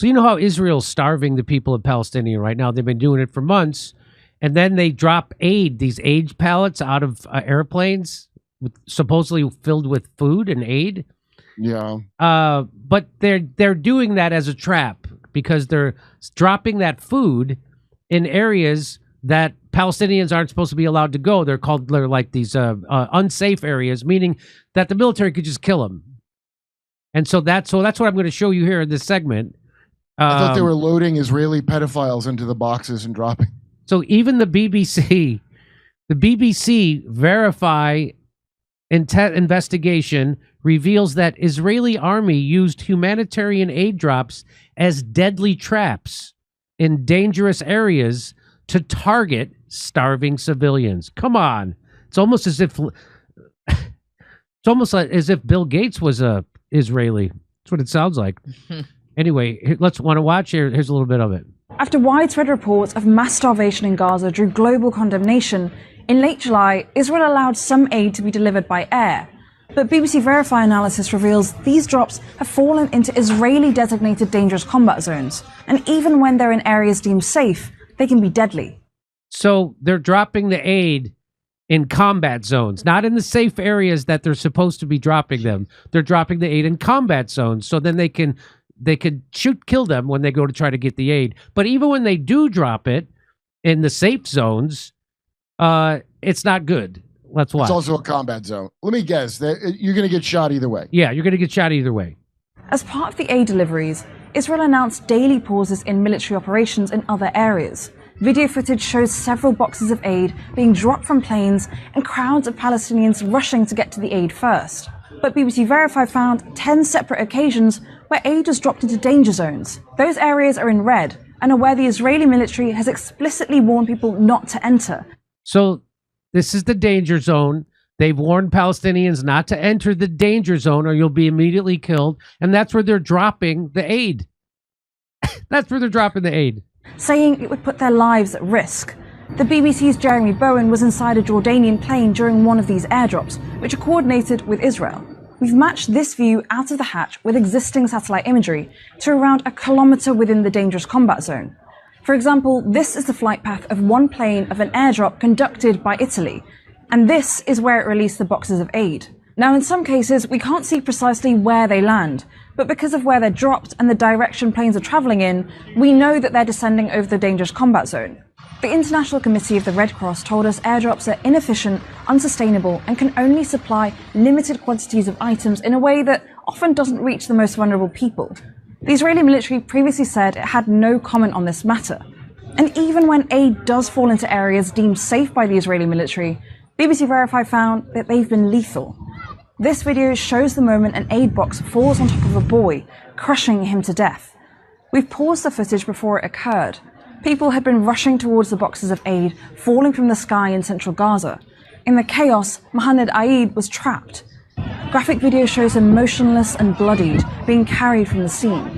So you know how Israel's starving the people of Palestine right now? They've been doing it for months. And then they drop aid, these aid pallets out of airplanes, supposedly filled with food and aid. Yeah. But they're doing that as a trap because they're dropping that food in areas that Palestinians aren't supposed to be allowed to go. They're like these unsafe areas, meaning that the military could just kill them. And so that's what I'm going to show you here in this segment. I thought they were loading Israeli pedophiles into the boxes and dropping. So even the BBC Verify investigation reveals that Israeli army used humanitarian aid drops as deadly traps in dangerous areas to target starving civilians. Come on. It's almost as if Bill Gates was a Israeli. That's what it sounds like. Anyway, let's want to watch here. Here's a little bit of it. After widespread reports of mass starvation in Gaza drew global condemnation, in late July, Israel allowed some aid to be delivered by air. But BBC Verify analysis reveals these drops have fallen into Israeli-designated dangerous combat zones. And even when they're in areas deemed safe, they can be deadly. So they're dropping the aid in combat zones, not in the safe areas that they're supposed to be dropping them. They're dropping the aid in combat zones, so then they could kill them when they go to try to get the aid. But even when they do drop it in the safe zones, it's not good. Let's watch. It's also a combat zone. Let me guess, you're going to get shot either way. Yeah, you're going to get shot either way. As part of the aid deliveries, Israel announced daily pauses in military operations in other areas. Video footage shows several boxes of aid being dropped from planes and crowds of Palestinians rushing to get to the aid first. But BBC Verify found 10 separate occasions where aid was dropped into danger zones. Those areas are in red and are where the Israeli military has explicitly warned people not to enter. So this is the danger zone. They've warned Palestinians not to enter the danger zone or you'll be immediately killed. And that's where they're dropping the aid. That's where they're dropping the aid. Saying it would put their lives at risk. The BBC's Jeremy Bowen was inside a Jordanian plane during one of these airdrops, which are coordinated with Israel. We've matched this view out of the hatch with existing satellite imagery to around a kilometre within the dangerous combat zone. For example, this is the flight path of one plane of an airdrop conducted by Italy, and this is where it released the boxes of aid. Now, in some cases, we can't see precisely where they land, but because of where they're dropped and the direction planes are travelling in, we know that they're descending over the dangerous combat zone. The International Committee of the Red Cross told us airdrops are inefficient, unsustainable, and can only supply limited quantities of items in a way that often doesn't reach the most vulnerable people. The Israeli military previously said it had no comment on this matter. And even when aid does fall into areas deemed safe by the Israeli military, BBC Verify found that they've been lethal. This video shows the moment an aid box falls on top of a boy, crushing him to death. We've paused the footage before it occurred. People had been rushing towards the boxes of aid falling from the sky in central Gaza. In the chaos, Mohammed Aid was trapped. Graphic video shows him motionless and bloodied, being carried from the scene.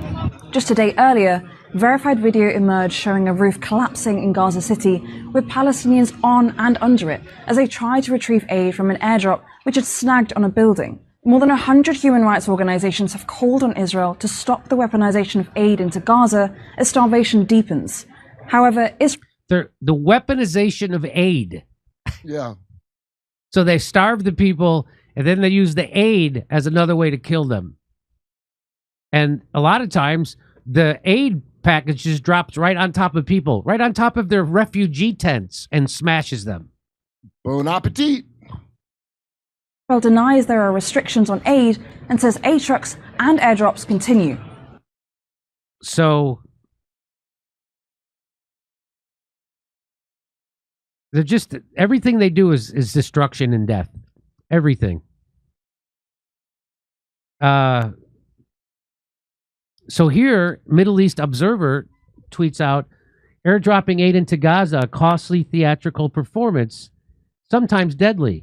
Just a day earlier, verified video emerged showing a roof collapsing in Gaza City, with Palestinians on and under it as they tried to retrieve aid from an airdrop which had snagged on a building. More than 100 human rights organizations have called on Israel to stop the weaponization of aid into Gaza as starvation deepens. However, the weaponization of aid. Yeah. So they starve the people, and then they use the aid as another way to kill them. And a lot of times, the aid package just drops right on top of people, right on top of their refugee tents, and smashes them. Bon appetit. Israel denies there are restrictions on aid and says aid trucks and airdrops continue. So they're just, everything they do is destruction and death. Everything. So here, Middle East Observer tweets out, airdropping aid into Gaza, a costly theatrical performance, sometimes deadly.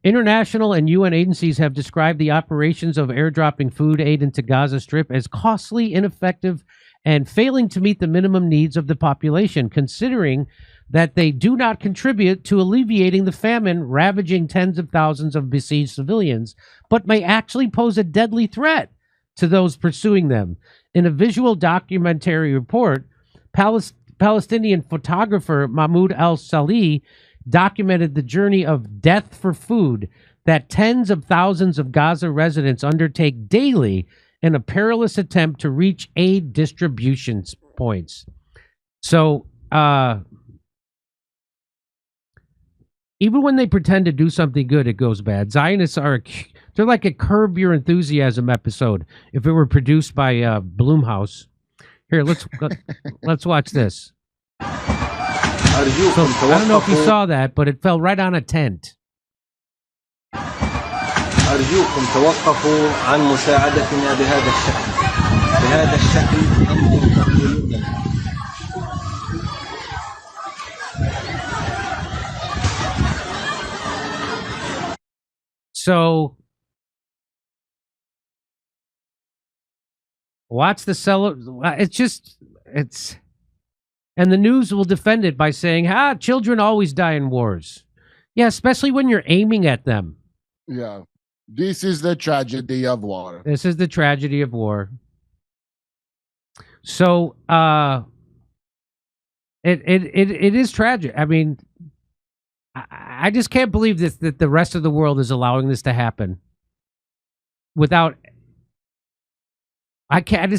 International and UN agencies have described the operations of airdropping food aid into Gaza Strip as costly, ineffective, and failing to meet the minimum needs of the population, considering that they do not contribute to alleviating the famine ravaging tens of thousands of besieged civilians, but may actually pose a deadly threat to those pursuing them. In a visual documentary report, Palestinian photographer Mahmoud al-Salih documented the journey of death for food that tens of thousands of Gaza residents undertake daily in a perilous attempt to reach aid distribution points. So, even when they pretend to do something good, it goes bad. Zionists they're like a Curb Your Enthusiasm episode if it were produced by Blumhouse. Here, let's watch this. So, I don't know if you saw that, but it fell right on a tent. أرجوكم توقفوا عن مساعدتنا بهذا الشكل. بهذا الشكل أنتم تقتلوننا. So, watch the seller. And the news will defend it by saying, children always die in wars. Yeah, especially when you're aiming at them. Yeah. This is the tragedy of war. This is the tragedy of war. So, it is tragic. I mean, I just can't believe this, that the rest of the world is allowing this to happen without. I can't.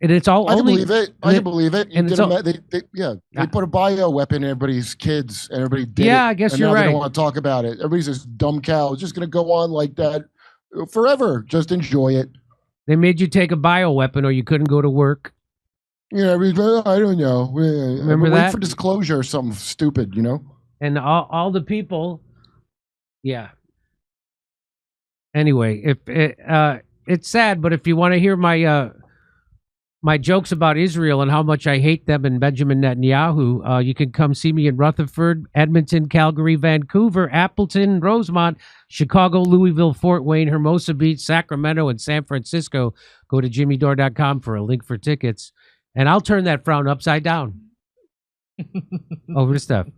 It's all. I can only, believe it. I can believe it. And They put a bioweapon in everybody's kids, and everybody did. Yeah, it, I guess and you're now right. They don't want to talk about it. Everybody's this dumb cow. It's just going to go on like that forever. Just enjoy it. They made you take a bioweapon, or you couldn't go to work. Yeah, I don't know. Remember wait that? for disclosure or something stupid, you know. And all the people, yeah. Anyway, if it's sad, but if you want to hear my jokes about Israel and how much I hate them and Benjamin Netanyahu, you can come see me in Rutherford, Edmonton, Calgary, Vancouver, Appleton, Rosemont, Chicago, Louisville, Fort Wayne, Hermosa Beach, Sacramento, and San Francisco. Go to jimmydore.com for a link for tickets, and I'll turn that frown upside down. Over to Steph.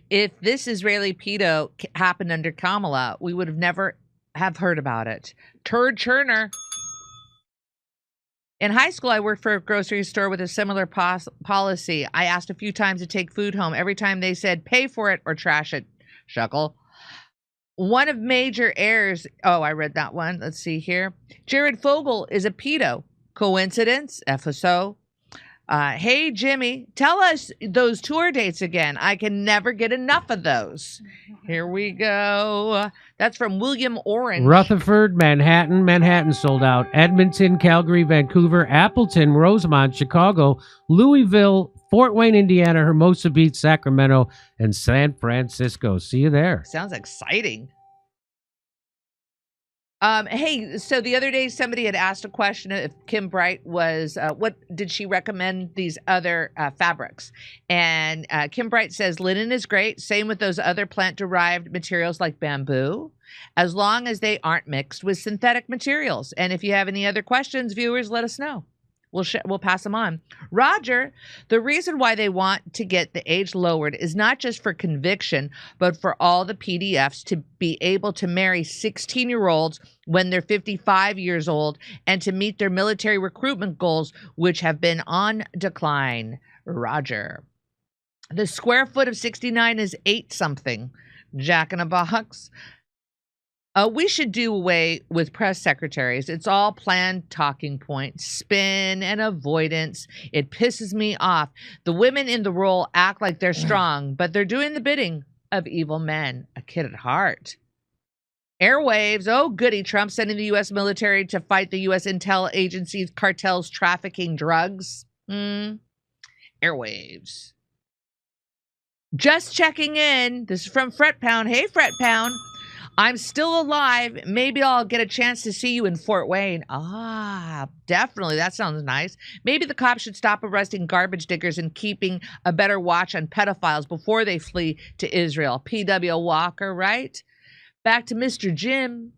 If this Israeli pedo happened under Kamala, we would have never have heard about it. Turd churner. In high school, I worked for a grocery store with a similar policy. I asked a few times to take food home. Every time they said, pay for it or trash it. Shuckle. One of major heirs. Oh, I read that one. Let's see here. Jared Fogle is a pedo. Coincidence? FSO. Hey, Jimmy, tell us those tour dates again. I can never get enough of those. Here we go. That's from William Orange. Rutherford, Manhattan sold out. Edmonton, Calgary, Vancouver, Appleton, Rosemont, Chicago, Louisville, Fort Wayne, Indiana, Hermosa Beach, Sacramento, and San Francisco. See you there. Sounds exciting. Hey, so the other day somebody had asked a question if Kim Bright was, what did she recommend these other fabrics? And Kim Bright says linen is great. Same with those other plant-derived materials like bamboo, as long as they aren't mixed with synthetic materials. And if you have any other questions, viewers, let us know. We'll pass them on. Roger, the reason why they want to get the age lowered is not just for conviction, but for all the PDFs to be able to marry 16-year-olds when they're 55 years old and to meet their military recruitment goals, which have been on decline. Roger. The square foot of 69 is 8 something. Jack in a box. We should do away with press secretaries. It's all planned talking points, spin and avoidance. It pisses me off. The women in the role act like they're strong, but they're doing the bidding of evil men. A kid at heart. Airwaves. Oh, goody. Trump sending the U.S. military to fight the U.S. intel agency's cartels trafficking drugs. Airwaves. Just checking in. This is from Fret Pound. Hey, Fret Pound. I'm still alive. Maybe I'll get a chance to see you in Fort Wayne. Ah, definitely. That sounds nice. Maybe the cops should stop arresting garbage diggers and keeping a better watch on pedophiles before they flee to Israel. P.W. Walker, right? Back to Mr. Jim.